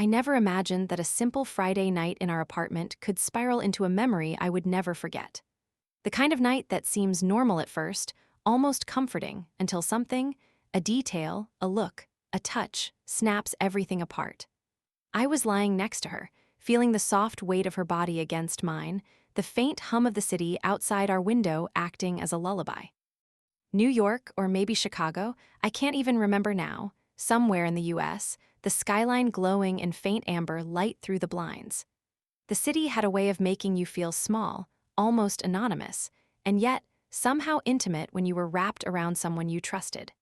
I never imagined that a simple Friday night in our apartment could spiral into a memory I would never forget. The kind of night that seems normal at first, almost comforting, until something, a detail, a look, a touch, snaps everything apart. I was lying next to her, feeling the soft weight of her body against mine, the faint hum of the city outside our window acting as a lullaby. New York, or maybe Chicago, I can't even remember now, somewhere in the US, the skyline glowing in faint amber light through the blinds. The city had a way of making you feel small, almost anonymous, and yet somehow intimate when you were wrapped around someone you trusted.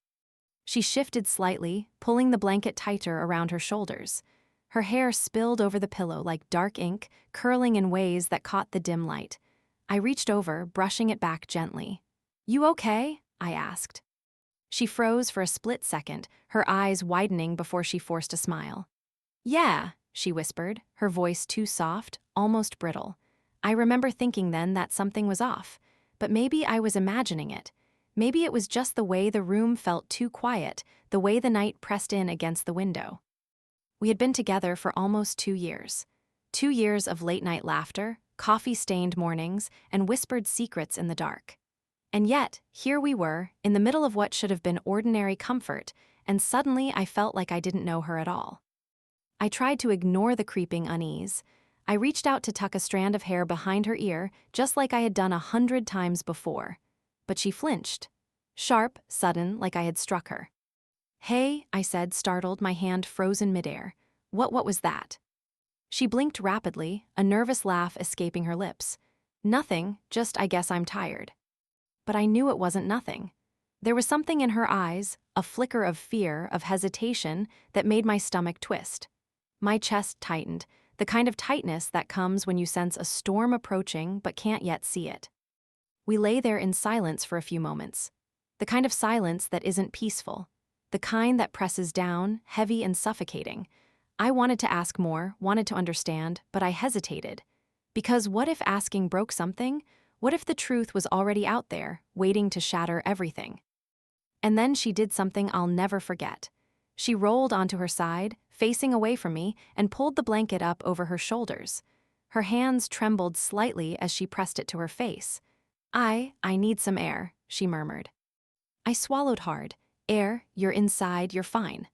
She shifted slightly, pulling the blanket tighter around her shoulders. Her hair spilled over the pillow like dark ink, curling in ways that caught the dim light. I reached over, brushing it back gently. "You okay?" I asked. She froze for a split second, her eyes widening before she forced a smile. "Yeah," she whispered, her voice too soft, almost brittle. I remember thinking then that something was off, but maybe I was imagining it. Maybe it was just the way the room felt too quiet, the way the night pressed in against the window. We had been together for almost 2 years. 2 years of late-night laughter, coffee-stained mornings, and whispered secrets in the dark. And yet, here we were, in the middle of what should have been ordinary comfort, and suddenly I felt like I didn't know her at all. I tried to ignore the creeping unease. I reached out to tuck a strand of hair behind her ear, just like I had done 100 times before. But she flinched. Sharp, sudden, like I had struck her. "Hey," I said, startled, my hand frozen midair. What was that?" She blinked rapidly, a nervous laugh escaping her lips. "Nothing, just I guess I'm tired." But I knew it wasn't nothing. There was something in her eyes, a flicker of fear, of hesitation, that made my stomach twist. My chest tightened, the kind of tightness that comes when you sense a storm approaching but can't yet see it. We lay there in silence for a few moments. The kind of silence that isn't peaceful. The kind that presses down, heavy and suffocating. I wanted to ask more, wanted to understand, but I hesitated. Because what if asking broke something? What if the truth was already out there, waiting to shatter everything? And then she did something I'll never forget. She rolled onto her side, facing away from me, and pulled the blanket up over her shoulders. Her hands trembled slightly as she pressed it to her face. I need some air," she murmured. I swallowed hard. "Air, you're inside, you're fine."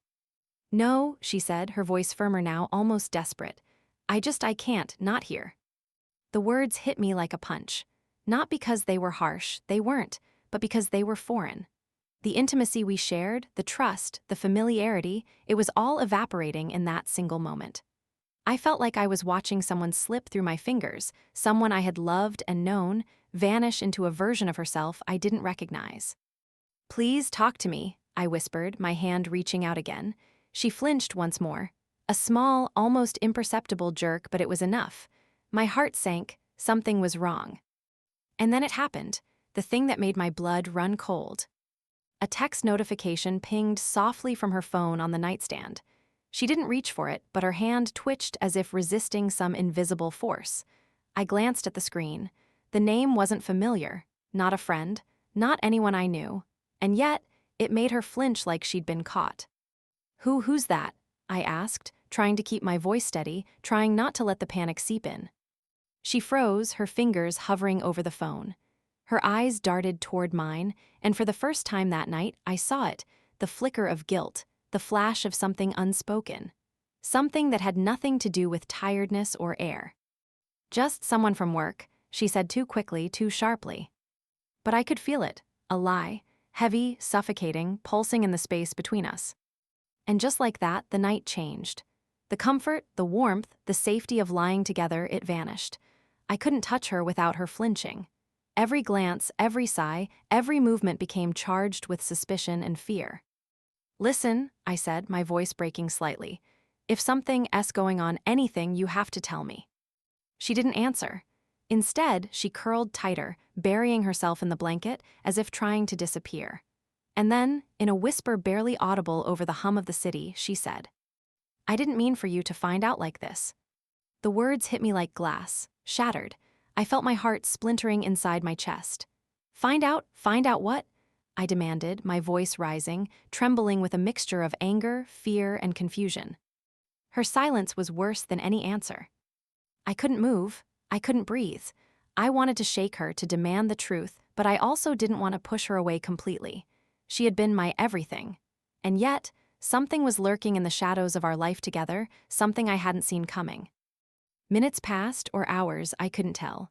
"No," she said, her voice firmer now, almost desperate. I can't, not here." The words hit me like a punch. Not because they were harsh, they weren't, but because they were foreign. The intimacy we shared, the trust, the familiarity, it was all evaporating in that single moment. I felt like I was watching someone slip through my fingers, someone I had loved and known, vanish into a version of herself I didn't recognize. "Please talk to me," I whispered, my hand reaching out again. She flinched once more. A small, almost imperceptible jerk, but it was enough. My heart sank, something was wrong. And then it happened, the thing that made my blood run cold. A text notification pinged softly from her phone on the nightstand. She didn't reach for it, but her hand twitched as if resisting some invisible force. I glanced at the screen. The name wasn't familiar, not a friend, not anyone I knew, and yet it made her flinch like she'd been caught. Who's that?" I asked, trying to keep my voice steady, trying not to let the panic seep in. She froze, her fingers hovering over the phone. Her eyes darted toward mine, and for the first time that night, I saw it, the flicker of guilt, the flash of something unspoken. Something that had nothing to do with tiredness or air. "Just someone from work," she said too quickly, too sharply. But I could feel it, a lie, heavy, suffocating, pulsing in the space between us. And just like that, the night changed. The comfort, the warmth, the safety of lying together, it vanished. I couldn't touch her without her flinching. Every glance, every sigh, every movement became charged with suspicion and fear. "Listen," I said, my voice breaking slightly. "If something's going on, anything, you have to tell me." She didn't answer. Instead, she curled tighter, burying herself in the blanket as if trying to disappear. And then, in a whisper barely audible over the hum of the city, she said, "I didn't mean for you to find out like this." The words hit me like glass, shattered. I felt my heart splintering inside my chest. Find out what?" I demanded, my voice rising, trembling with a mixture of anger, fear, and confusion. Her silence was worse than any answer. I couldn't move. I couldn't breathe. I wanted to shake her to demand the truth, but I also didn't want to push her away completely. She had been my everything. And yet, something was lurking in the shadows of our life together, something I hadn't seen coming. Minutes passed, or hours, I couldn't tell.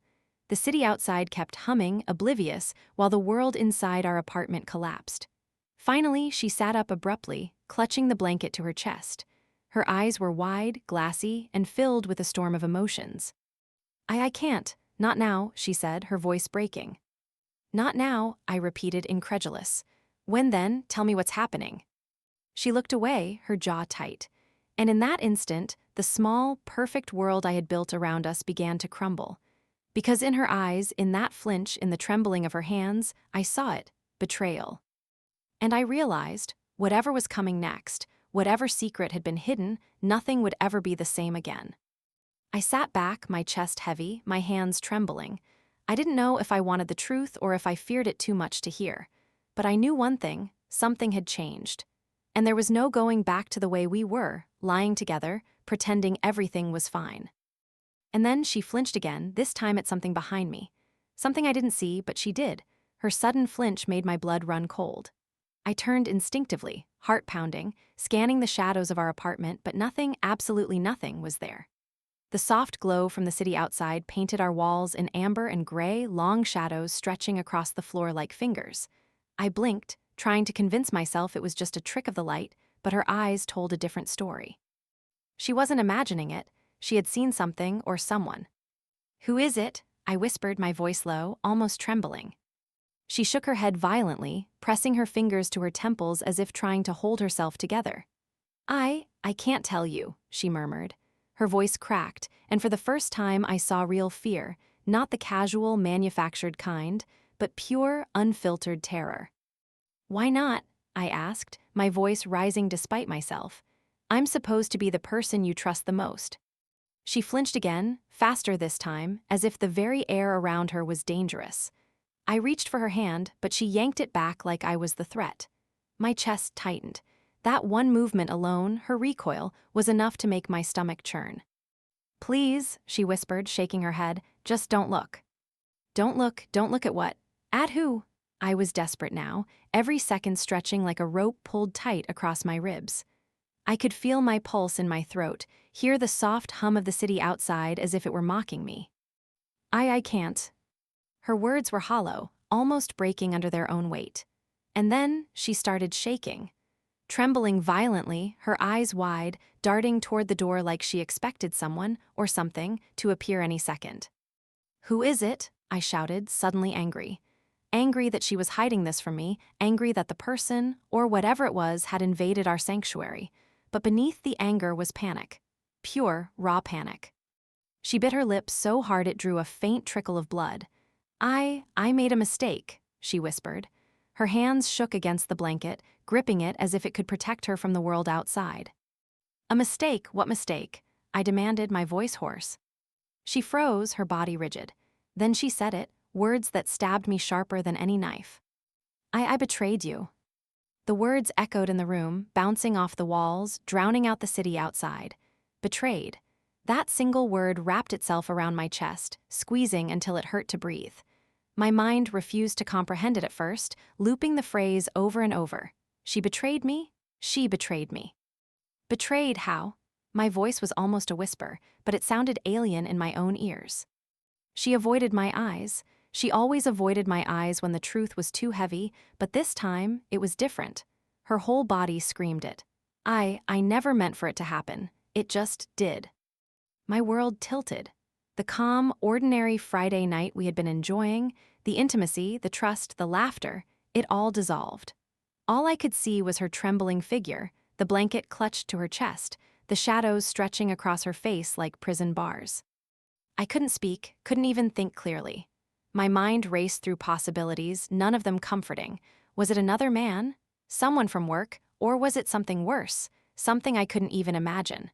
The city outside kept humming, oblivious, while the world inside our apartment collapsed. Finally, she sat up abruptly, clutching the blanket to her chest. Her eyes were wide, glassy, and filled with a storm of emotions. I can't. Not now, she said, her voice breaking. Not now, I repeated, incredulous. When then? Tell me what's happening. She looked away, her jaw tight. And in that instant, the small, perfect world I had built around us began to crumble. Because in her eyes, in that flinch, in the trembling of her hands, I saw it, betrayal. And I realized, whatever was coming next, whatever secret had been hidden, nothing would ever be the same again. I sat back, my chest heavy, my hands trembling. I didn't know if I wanted the truth or if I feared it too much to hear. But I knew one thing, something had changed. And there was no going back to the way we were, lying together, pretending everything was fine. And then she flinched again, this time at something behind me. Something I didn't see, but she did. Her sudden flinch made my blood run cold. I turned instinctively, heart pounding, scanning the shadows of our apartment, but nothing, absolutely nothing, was there. The soft glow from the city outside painted our walls in amber and gray, long shadows stretching across the floor like fingers. I blinked, trying to convince myself it was just a trick of the light, but her eyes told a different story. She wasn't imagining it. She had seen something or someone. Who is it? I whispered, my voice low, almost trembling. She shook her head violently, pressing her fingers to her temples as if trying to hold herself together. I can't tell you, she murmured. Her voice cracked, and for the first time I saw real fear, not the casual, manufactured kind, but pure, unfiltered terror. Why not? I asked, my voice rising despite myself. I'm supposed to be the person you trust the most. She flinched again, faster this time, as if the very air around her was dangerous. I reached for her hand, but she yanked it back like I was the threat. My chest tightened. That one movement alone, her recoil, was enough to make my stomach churn. Please, she whispered, shaking her head, just don't look. Don't look at what? At who? I was desperate now, every second stretching like a rope pulled tight across my ribs. I could feel my pulse in my throat, hear the soft hum of the city outside as if it were mocking me. I can't. Her words were hollow, almost breaking under their own weight. And then she started shaking. Trembling violently, her eyes wide, darting toward the door like she expected someone, or something, to appear any second. Who is it? I shouted, suddenly angry. Angry that she was hiding this from me, angry that the person, or whatever it was, had invaded our sanctuary. But beneath the anger was panic. Pure, raw panic. She bit her lip so hard it drew a faint trickle of blood. I made a mistake, she whispered. Her hands shook against the blanket, gripping it as if it could protect her from the world outside. A mistake? What mistake? I demanded, my voice hoarse. She froze, her body rigid. Then she said it, words that stabbed me sharper than any knife. I betrayed you. The words echoed in the room, bouncing off the walls, drowning out the city outside. Betrayed. That single word wrapped itself around my chest, squeezing until it hurt to breathe. My mind refused to comprehend it at first, looping the phrase over and over. She betrayed me? She betrayed me. Betrayed how? My voice was almost a whisper, but it sounded alien in my own ears. She avoided my eyes. She always avoided my eyes when the truth was too heavy, but this time, it was different. Her whole body screamed it. I never meant for it to happen. It just did. My world tilted. The calm, ordinary Friday night we had been enjoying, the intimacy, the trust, the laughter, it all dissolved. All I could see was her trembling figure, the blanket clutched to her chest, the shadows stretching across her face like prison bars. I couldn't speak, couldn't even think clearly. My mind raced through possibilities, none of them comforting. Was it another man? Someone from work? Or was it something worse? Something I couldn't even imagine.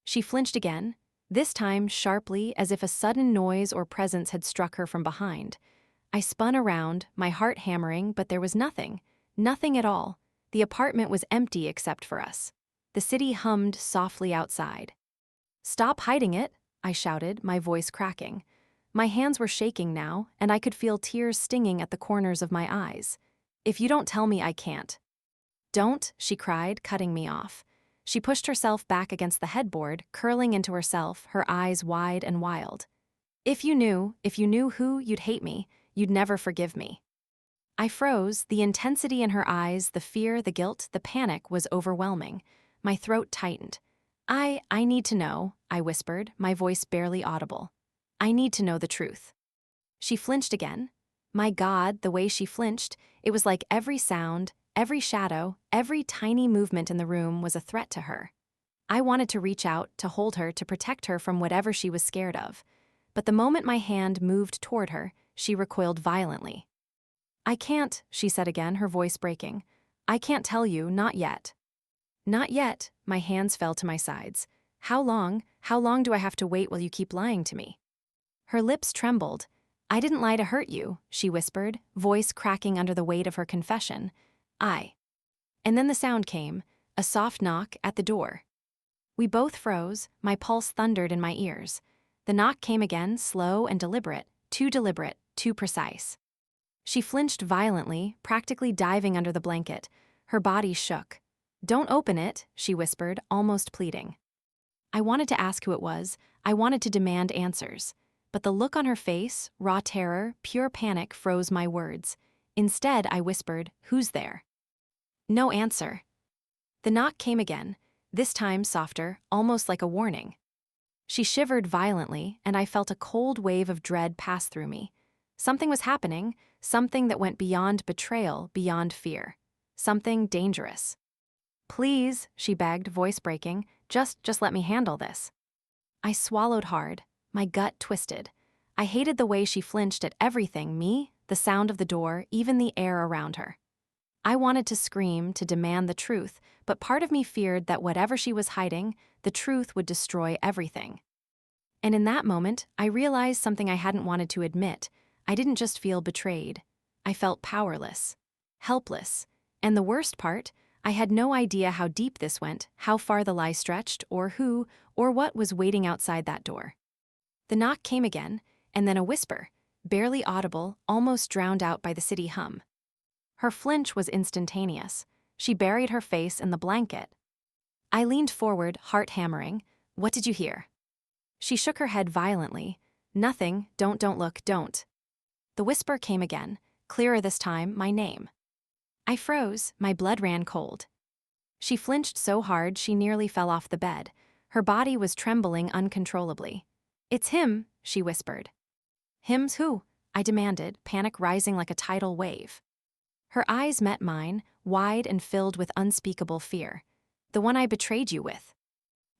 She flinched again, this time sharply, as if a sudden noise or presence had struck her from behind. I spun around, my heart hammering, but there was nothing. Nothing at all. The apartment was empty except for us. The city hummed softly outside. "Stop hiding it," I shouted, my voice cracking. My hands were shaking now, and I could feel tears stinging at the corners of my eyes. "If you don't tell me, I can't." "Don't," she cried, cutting me off. She pushed herself back against the headboard, curling into herself, her eyes wide and wild. If you knew who, you'd hate me, you'd never forgive me." I froze, the intensity in her eyes, the fear, the guilt, the panic was overwhelming. My throat tightened. I need to know," I whispered, my voice barely audible. "I need to know the truth." She flinched again. My God, the way she flinched, it was like every sound, every shadow, every tiny movement in the room was a threat to her. I wanted to reach out, to hold her, to protect her from whatever she was scared of. But the moment my hand moved toward her, she recoiled violently. "I can't," she said again, her voice breaking. "I can't tell you, not yet." "Not yet," my hands fell to my sides. How long do I have to wait while you keep lying to me?" Her lips trembled. "I didn't lie to hurt you," she whispered, voice cracking under the weight of her confession. And then the sound came, a soft knock at the door. We both froze, my pulse thundered in my ears. The knock came again, slow and deliberate, too precise. She flinched violently, practically diving under the blanket. Her body shook. "Don't open it," she whispered, almost pleading. I wanted to ask who it was. I wanted to demand answers. But the look on her face, raw terror, pure panic, froze my words. Instead, I whispered, "Who's there?" No answer. The knock came again, this time softer, almost like a warning. She shivered violently, and I felt a cold wave of dread pass through me. Something was happening, something that went beyond betrayal, beyond fear. Something dangerous. "Please," she begged, voice breaking, just let me handle this." I swallowed hard, my gut twisted. I hated the way she flinched at everything, me, the sound of the door, even the air around her. I wanted to scream, to demand the truth, but part of me feared that whatever she was hiding, the truth would destroy everything. And in that moment, I realized something I hadn't wanted to admit. I didn't just feel betrayed. I felt powerless, helpless, and the worst part, I had no idea how deep this went, how far the lie stretched, or who, or what was waiting outside that door. The knock came again, and then a whisper, barely audible, almost drowned out by the city hum. Her flinch was instantaneous. She buried her face in the blanket. I leaned forward, heart hammering. "What did you hear?" She shook her head violently. "Nothing, don't look, don't." The whisper came again, clearer this time, my name. I froze, my blood ran cold. She flinched so hard she nearly fell off the bed. Her body was trembling uncontrollably. "It's him," she whispered. "Him's who?" I demanded, panic rising like a tidal wave. Her eyes met mine, wide and filled with unspeakable fear. "The one I betrayed you with."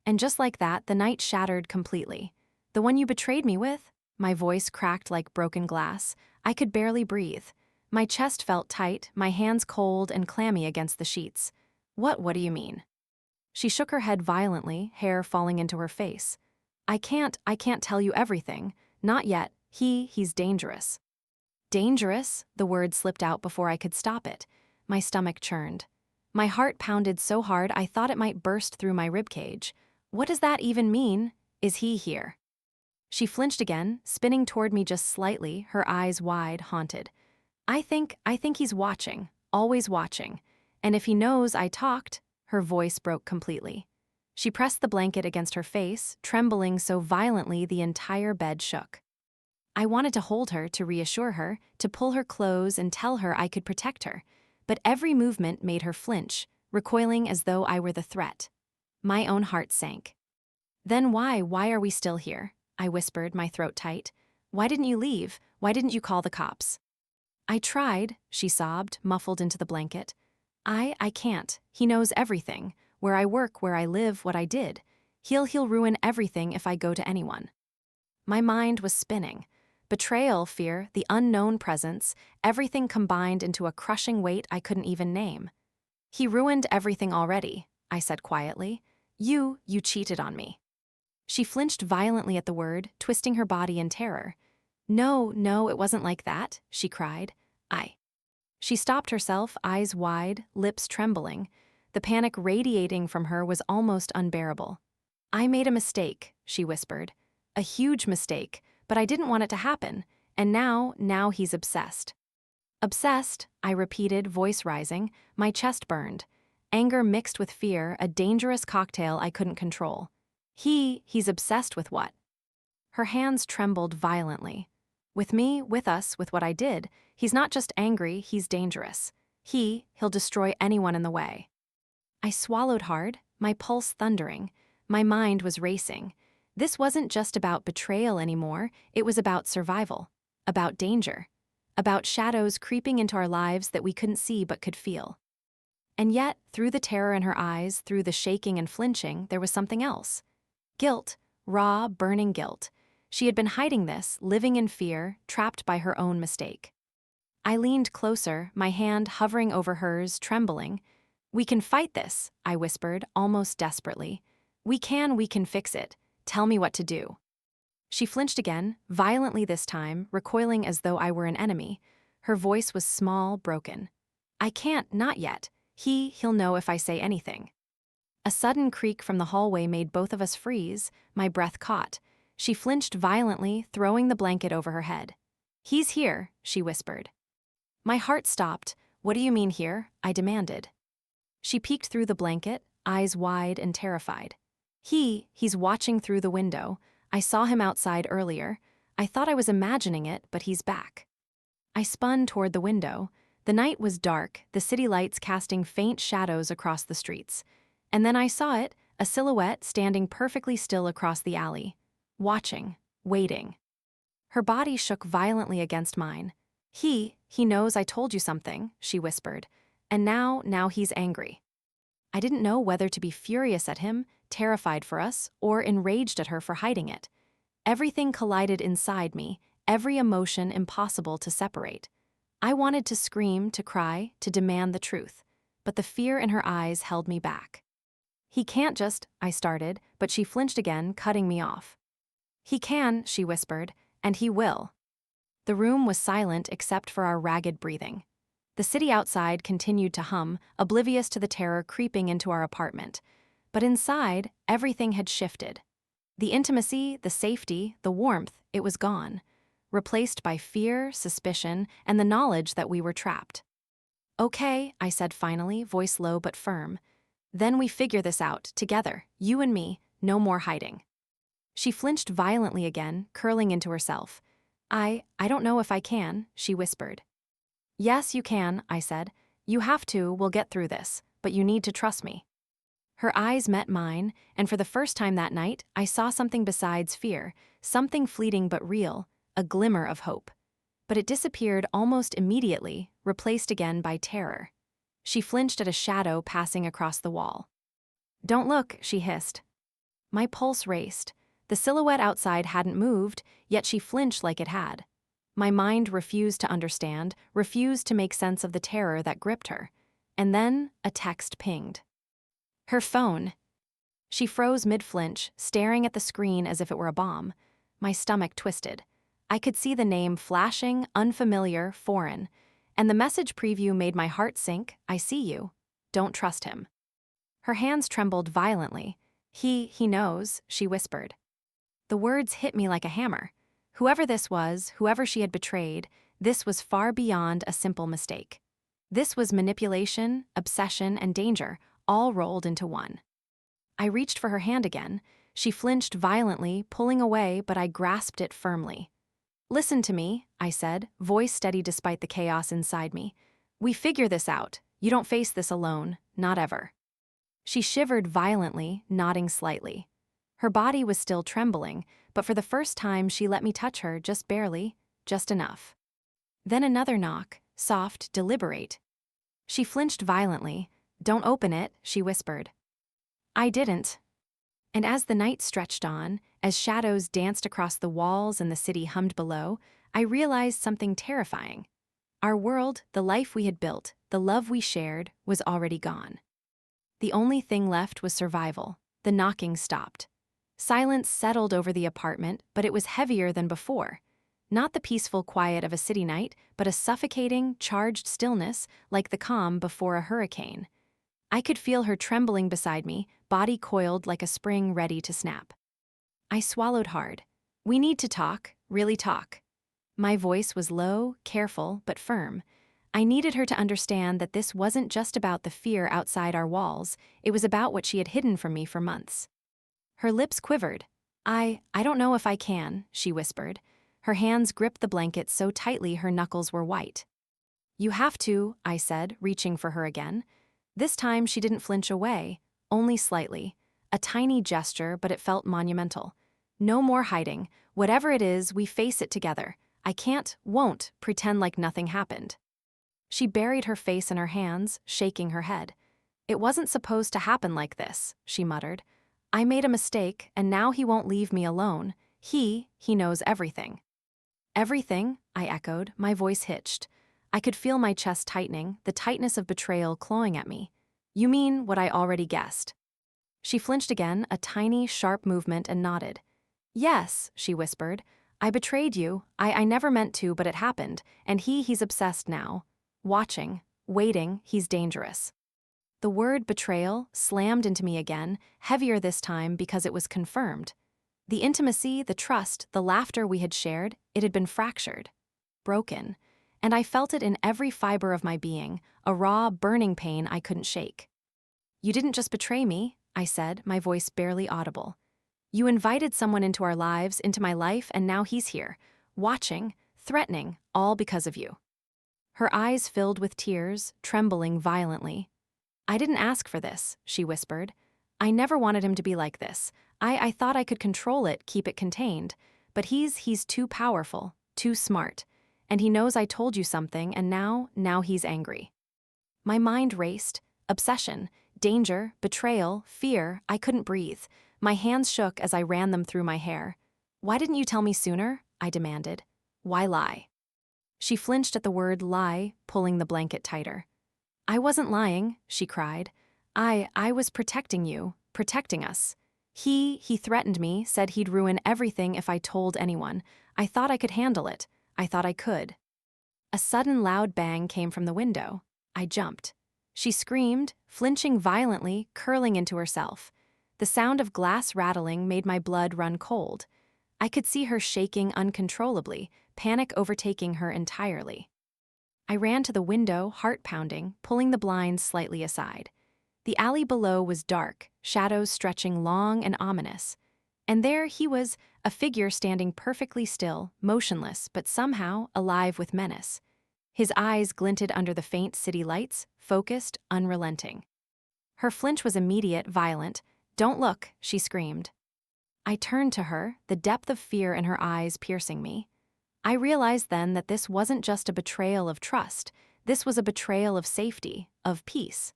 And just like that, the night shattered completely. "The one you betrayed me with?" My voice cracked like broken glass. I could barely breathe. My chest felt tight, my hands cold and clammy against the sheets. What do you mean?" She shook her head violently, hair falling into her face. I can't tell you everything. Not yet. He's dangerous." "Dangerous?" The word slipped out before I could stop it. My stomach churned. My heart pounded so hard I thought it might burst through my ribcage. What does that even mean? Is he here? She flinched again, spinning toward me just slightly, her eyes wide, haunted. I think he's watching, always watching. And if he knows I talked," her voice broke completely. She pressed the blanket against her face, trembling so violently the entire bed shook. I wanted to hold her, to reassure her, to pull her close and tell her I could protect her. But every movement made her flinch, recoiling as though I were the threat. My own heart sank. "Then why are we still here?" I whispered, my throat tight. "Why didn't you leave? Why didn't you call the cops?" "I tried," she sobbed, muffled into the blanket. I can't. He knows everything. Where I work, where I live, what I did. He'll ruin everything if I go to anyone." My mind was spinning. Betrayal, fear, the unknown presence, everything combined into a crushing weight I couldn't even name. "He ruined everything already," I said quietly. You cheated on me." She flinched violently at the word, twisting her body in terror. No, it wasn't like that," she cried. She stopped herself, eyes wide, lips trembling. The panic radiating from her was almost unbearable. "I made a mistake," she whispered. "A huge mistake, but I didn't want it to happen, and now he's obsessed." "Obsessed," I repeated, voice rising, my chest burned. Anger mixed with fear, a dangerous cocktail I couldn't control. He's obsessed with what?" Her hands trembled violently. "With me, with us, with what I did. He's not just angry, he's dangerous. He'll destroy anyone in the way." I swallowed hard, my pulse thundering. My mind was racing. This wasn't just about betrayal anymore, it was about survival, about danger, about shadows creeping into our lives that we couldn't see but could feel. And yet, through the terror in her eyes, through the shaking and flinching, there was something else. Guilt, raw, burning guilt. She had been hiding this, living in fear, trapped by her own mistake. I leaned closer, my hand hovering over hers, trembling. "We can fight this," I whispered, almost desperately. We can fix it. Tell me what to do." She flinched again, violently this time, recoiling as though I were an enemy. Her voice was small, broken. "I can't, not yet. He'll know if I say anything." A sudden creak from the hallway made both of us freeze, my breath caught. She flinched violently, throwing the blanket over her head. "He's here," she whispered. My heart stopped. "What do you mean here?" I demanded. She peeked through the blanket, eyes wide and terrified. He's watching through the window. I saw him outside earlier. I thought I was imagining it, but he's back." I spun toward the window. The night was dark, the city lights casting faint shadows across the streets. And then I saw it, a silhouette standing perfectly still across the alley. Watching, waiting. Her body shook violently against mine. He knows I told you something," she whispered. "And now he's angry." I didn't know whether to be furious at him, terrified for us, or enraged at her for hiding it. Everything collided inside me, every emotion impossible to separate. I wanted to scream, to cry, to demand the truth, but the fear in her eyes held me back. "He can't just," I started, but she flinched again, cutting me off. "He can," she whispered, "and he will." The room was silent except for our ragged breathing. The city outside continued to hum, oblivious to the terror creeping into our apartment. But inside, everything had shifted. The intimacy, the safety, the warmth, it was gone, replaced by fear, suspicion, and the knowledge that we were trapped. "Okay," I said finally, voice low but firm. "Then we figure this out, together, you and me, no more hiding." She flinched violently again, curling into herself. I don't know if I can," she whispered. "Yes, you can," I said. "You have to, we'll get through this, but you need to trust me." Her eyes met mine, and for the first time that night, I saw something besides fear, something fleeting but real, a glimmer of hope. But it disappeared almost immediately, replaced again by terror. She flinched at a shadow passing across the wall. "Don't look," she hissed. My pulse raced. The silhouette outside hadn't moved, yet she flinched like it had. My mind refused to understand, refused to make sense of the terror that gripped her. And then, a text pinged. Her phone. She froze mid-flinch, staring at the screen as if it were a bomb. My stomach twisted. I could see the name flashing, unfamiliar, foreign. And the message preview made my heart sink. "I see you. Don't trust him." Her hands trembled violently. He knows," she whispered. The words hit me like a hammer. Whoever this was, whoever she had betrayed, this was far beyond a simple mistake. This was manipulation, obsession, and danger, all rolled into one. I reached for her hand again. She flinched violently, pulling away, but I grasped it firmly. "Listen to me," I said, voice steady despite the chaos inside me. "We figure this out. You don't face this alone, not ever." She shivered violently, nodding slightly. Her body was still trembling, but for the first time she let me touch her, just barely, just enough. Then another knock, soft, deliberate. She flinched violently. "Don't open it," she whispered. I didn't. And as the night stretched on, as shadows danced across the walls and the city hummed below, I realized something terrifying. Our world, the life we had built, the love we shared, was already gone. The only thing left was survival. The knocking stopped. Silence settled over the apartment, but it was heavier than before. Not the peaceful quiet of a city night, but a suffocating, charged stillness like the calm before a hurricane. I could feel her trembling beside me, body coiled like a spring ready to snap. I swallowed hard. We need to talk, really talk. My voice was low, careful, but firm. I needed her to understand that this wasn't just about the fear outside our walls, it was about what she had hidden from me for months. Her lips quivered. I don't know if I can, she whispered. Her hands gripped the blanket so tightly her knuckles were white. You have to, I said, reaching for her again. This time she didn't flinch away, only slightly. A tiny gesture, but it felt monumental. No more hiding. Whatever it is, we face it together. I can't, won't, pretend like nothing happened. She buried her face in her hands, shaking her head. It wasn't supposed to happen like this, she muttered. I made a mistake, and now he won't leave me alone. He knows everything. Everything, I echoed, my voice hitched. I could feel my chest tightening, the tightness of betrayal clawing at me. You mean what I already guessed. She flinched again, a tiny, sharp movement, and nodded. Yes, she whispered. I betrayed you. I never meant to, but it happened, and he's obsessed now. Watching, waiting, he's dangerous. The word betrayal slammed into me again, heavier this time because it was confirmed. The intimacy, the trust, the laughter we had shared, it had been fractured, broken, and I felt it in every fiber of my being, a raw, burning pain I couldn't shake. You didn't just betray me, I said, my voice barely audible. You invited someone into our lives, into my life, and now he's here, watching, threatening, all because of you. Her eyes filled with tears, trembling violently. I didn't ask for this, she whispered. I never wanted him to be like this. I thought I could control it, keep it contained. But he's too powerful, too smart. And he knows I told you something, and now he's angry. My mind raced. Obsession, danger, betrayal, fear, I couldn't breathe. My hands shook as I ran them through my hair. Why didn't you tell me sooner? I demanded. Why lie? She flinched at the word lie, pulling the blanket tighter. I wasn't lying, she cried. I was protecting you, protecting us. He threatened me, said he'd ruin everything if I told anyone. I thought I could handle it. I thought I could. A sudden loud bang came from the window. I jumped. She screamed, flinching violently, curling into herself. The sound of glass rattling made my blood run cold. I could see her shaking uncontrollably, panic overtaking her entirely. I ran to the window, heart pounding, pulling the blinds slightly aside. The alley below was dark, shadows stretching long and ominous. And there he was, a figure standing perfectly still, motionless, but somehow alive with menace. His eyes glinted under the faint city lights, focused, unrelenting. Her flinch was immediate, violent. Don't look, she screamed. I turned to her, the depth of fear in her eyes piercing me. I realized then that this wasn't just a betrayal of trust, this was a betrayal of safety, of peace.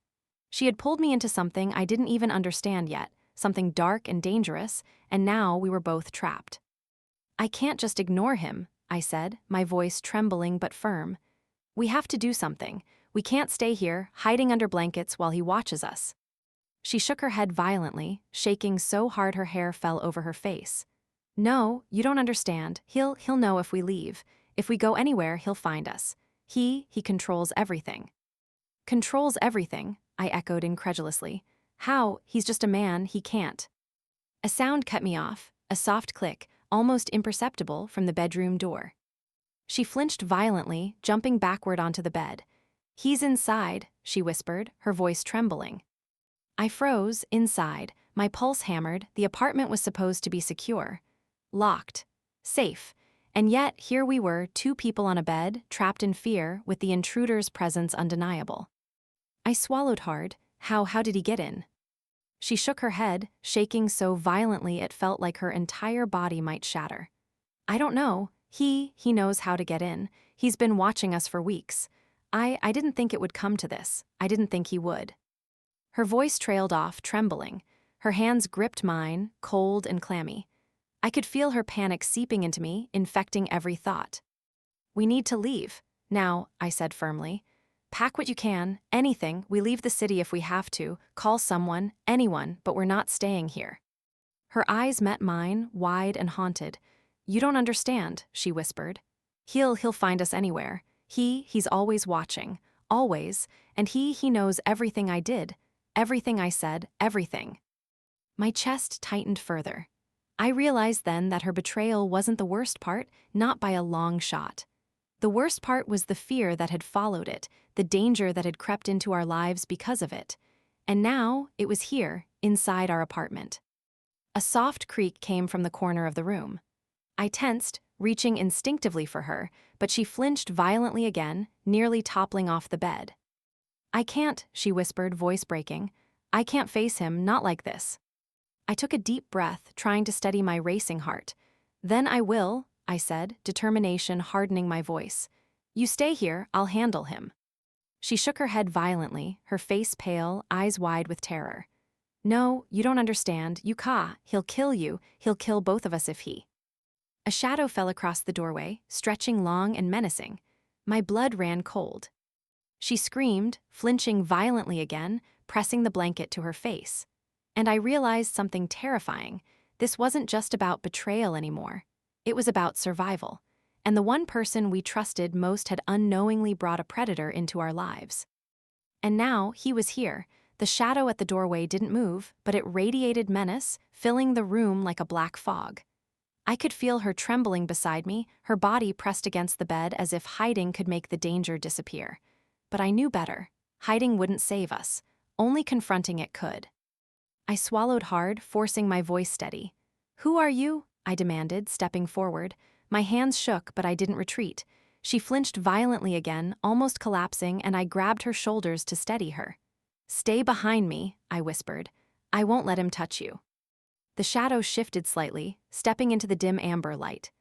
She had pulled me into something I didn't even understand yet, something dark and dangerous, and now we were both trapped. I can't just ignore him, I said, my voice trembling but firm. We have to do something. We can't stay here, hiding under blankets while he watches us. She shook her head violently, shaking so hard her hair fell over her face. No, you don't understand. He'll know if we leave. If we go anywhere, he'll find us. He controls everything. Controls everything, I echoed incredulously. How? He's just a man, he can't. A sound cut me off, a soft click, almost imperceptible, from the bedroom door. She flinched violently, jumping backward onto the bed. He's inside, she whispered, her voice trembling. I froze, inside, my pulse hammered. The apartment was supposed to be secure. Locked. Safe. And yet, here we were, two people on a bed, trapped in fear, with the intruder's presence undeniable. I swallowed hard. How did he get in? She shook her head, shaking so violently it felt like her entire body might shatter. I don't know. He knows how to get in. He's been watching us for weeks. I didn't think it would come to this. I didn't think he would. Her voice trailed off, trembling. Her hands gripped mine, cold and clammy. I could feel her panic seeping into me, infecting every thought. We need to leave. Now, I said firmly. Pack what you can, anything, we leave the city if we have to, call someone, anyone, but we're not staying here. Her eyes met mine, wide and haunted. You don't understand, she whispered. He'll find us anywhere. He's always watching, always, and he knows everything I did. Everything, I said, everything. My chest tightened further. I realized then that her betrayal wasn't the worst part, not by a long shot. The worst part was the fear that had followed it, the danger that had crept into our lives because of it. And now, it was here, inside our apartment. A soft creak came from the corner of the room. I tensed, reaching instinctively for her, but she flinched violently again, nearly toppling off the bed. "I can't," she whispered, voice breaking. "I can't face him, not like this." I took a deep breath, trying to steady my racing heart. "Then I will," I said, determination hardening my voice. "You stay here, I'll handle him." She shook her head violently, her face pale, eyes wide with terror. "No, you don't understand. He'll kill you. He'll kill both of us if he..." A shadow fell across the doorway, stretching long and menacing. My blood ran cold. She screamed, flinching violently again, pressing the blanket to her face. And I realized something terrifying. This wasn't just about betrayal anymore. It was about survival. And the one person we trusted most had unknowingly brought a predator into our lives. And now, he was here. The shadow at the doorway didn't move, but it radiated menace, filling the room like a black fog. I could feel her trembling beside me, her body pressed against the bed as if hiding could make the danger disappear. But I knew better. Hiding wouldn't save us. Only confronting it could. I swallowed hard, forcing my voice steady. "Who are you?" I demanded, stepping forward. My hands shook, but I didn't retreat. She flinched violently again, almost collapsing, and I grabbed her shoulders to steady her. "Stay behind me," I whispered. "I won't let him touch you." The shadow shifted slightly, stepping into the dim amber light.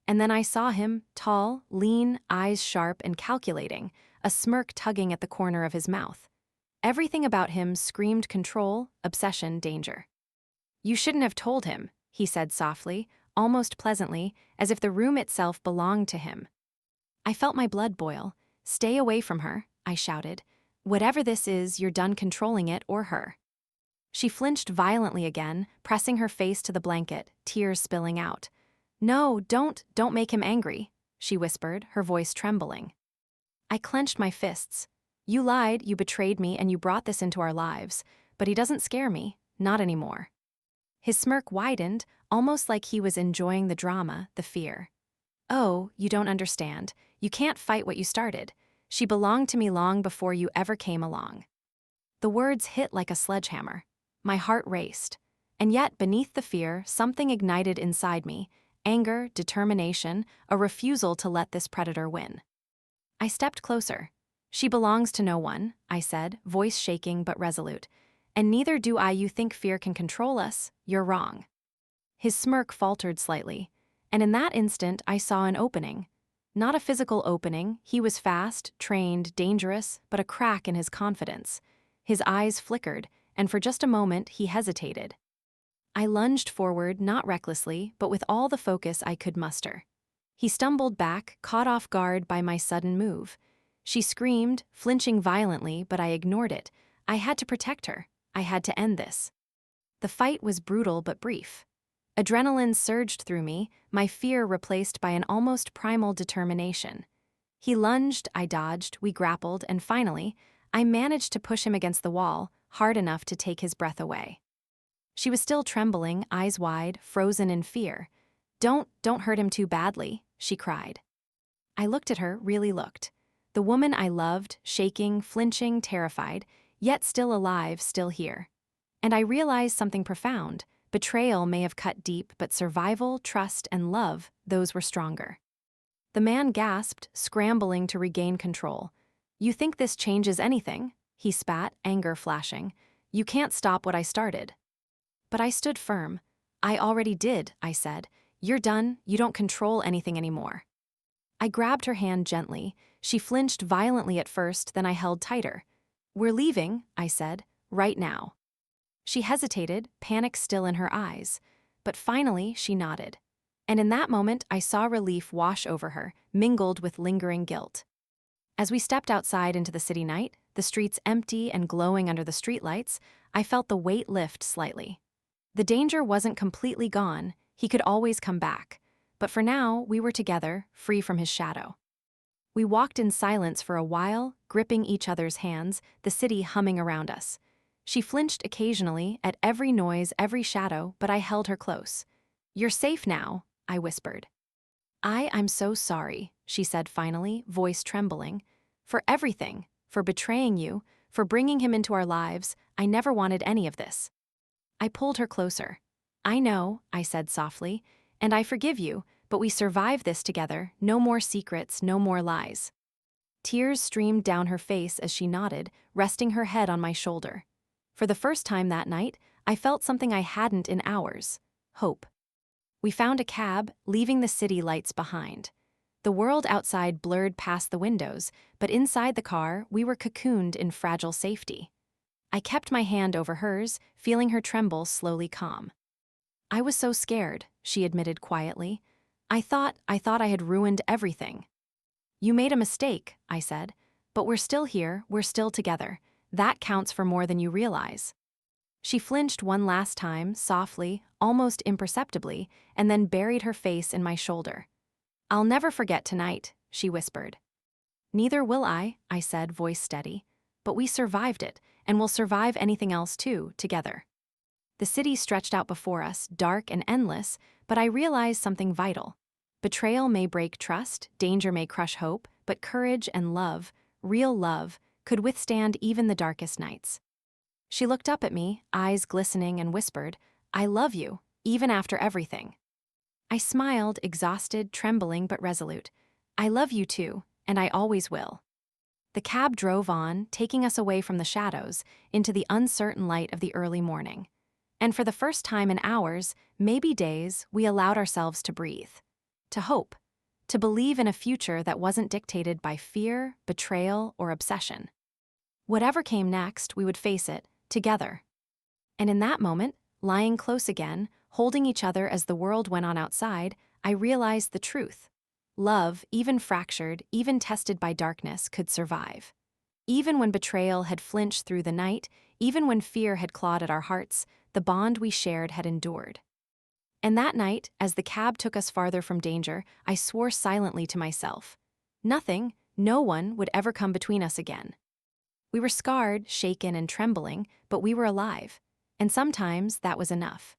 And then I saw him, tall, lean, eyes sharp and calculating, a smirk tugging at the corner of his mouth. Everything about him screamed control, obsession, danger. "You shouldn't have told him," he said softly, almost pleasantly, as if the room itself belonged to him. I felt my blood boil. "Stay away from her," I shouted. "Whatever this is, you're done controlling it or her." She flinched violently again, pressing her face to the blanket, tears spilling out. "No, don't make him angry," she whispered, her voice trembling. I clenched my fists. "You lied, you betrayed me, and you brought this into our lives. But he doesn't scare me, not anymore." His smirk widened, almost like he was enjoying the drama, the fear. "Oh, you don't understand. You can't fight what you started. She belonged to me long before you ever came along." The words hit like a sledgehammer. My heart raced. And yet, beneath the fear, something ignited inside me: anger, determination, a refusal to let this predator win. I stepped closer. "She belongs to no one," I said, voice shaking but resolute. "And neither do I. You think fear can control us? You're wrong." His smirk faltered slightly. And in that instant, I saw an opening. Not a physical opening. He was fast, trained, dangerous, but a crack in his confidence. His eyes flickered, and for just a moment, he hesitated. I lunged forward, not recklessly, but with all the focus I could muster. He stumbled back, caught off guard by my sudden move. She screamed, flinching violently, but I ignored it. I had to protect her. I had to end this. The fight was brutal but brief. Adrenaline surged through me, my fear replaced by an almost primal determination. He lunged, I dodged, we grappled, and finally, I managed to push him against the wall, hard enough to take his breath away. She was still trembling, eyes wide, frozen in fear. Don't hurt him too badly," she cried. I looked at her, really looked. The woman I loved, shaking, flinching, terrified, yet still alive, still here. And I realized something profound. Betrayal may have cut deep, but survival, trust, and love, those were stronger. The man gasped, scrambling to regain control. "You think this changes anything?" he spat, anger flashing. "You can't stop what I started." But I stood firm. "I already did," I said. "You're done, you don't control anything anymore." I grabbed her hand gently. She flinched violently at first, then I held tighter. "We're leaving," I said, "right now." She hesitated, panic still in her eyes. But finally, she nodded. And in that moment, I saw relief wash over her, mingled with lingering guilt. As we stepped outside into the city night, the streets empty and glowing under the streetlights, I felt the weight lift slightly. The danger wasn't completely gone. He could always come back. But for now, we were together, free from his shadow. We walked in silence for a while, gripping each other's hands, the city humming around us. She flinched occasionally at every noise, every shadow, but I held her close. "You're safe now," I whispered. I'm so sorry," she said finally, voice trembling. "For everything, for betraying you, for bringing him into our lives. I never wanted any of this." I pulled her closer. "I know," I said softly, "and I forgive you, but we survived this together. No more secrets, no more lies." Tears streamed down her face as she nodded, resting her head on my shoulder. For the first time that night, I felt something I hadn't in hours: hope. We found a cab, leaving the city lights behind. The world outside blurred past the windows, but inside the car, we were cocooned in fragile safety. I kept my hand over hers, feeling her tremble slowly calm. "I was so scared," she admitted quietly. I thought I had ruined everything." "You made a mistake," I said. "But we're still here, we're still together. That counts for more than you realize." She flinched one last time, softly, almost imperceptibly, and then buried her face in my shoulder. "I'll never forget tonight," she whispered. "Neither will I," said, voice steady. "But we survived it, and we'll survive anything else too, together." The city stretched out before us, dark and endless, but I realized something vital. Betrayal may break trust, danger may crush hope, but courage and love, real love, could withstand even the darkest nights. She looked up at me, eyes glistening, and whispered, "I love you, even after everything." I smiled, exhausted, trembling, but resolute. "I love you too, and I always will." The cab drove on, taking us away from the shadows, into the uncertain light of the early morning. And for the first time in hours, maybe days, we allowed ourselves to breathe. To hope. To believe in a future that wasn't dictated by fear, betrayal, or obsession. Whatever came next, we would face it, together. And in that moment, lying close again, holding each other as the world went on outside, I realized the truth. Love, even fractured, even tested by darkness, could survive. Even when betrayal had flinched through the night, even when fear had clawed at our hearts, the bond we shared had endured. And that night, as the cab took us farther from danger, I swore silently to myself. Nothing, no one would ever come between us again. We were scarred, shaken, and trembling, but we were alive. And sometimes that was enough.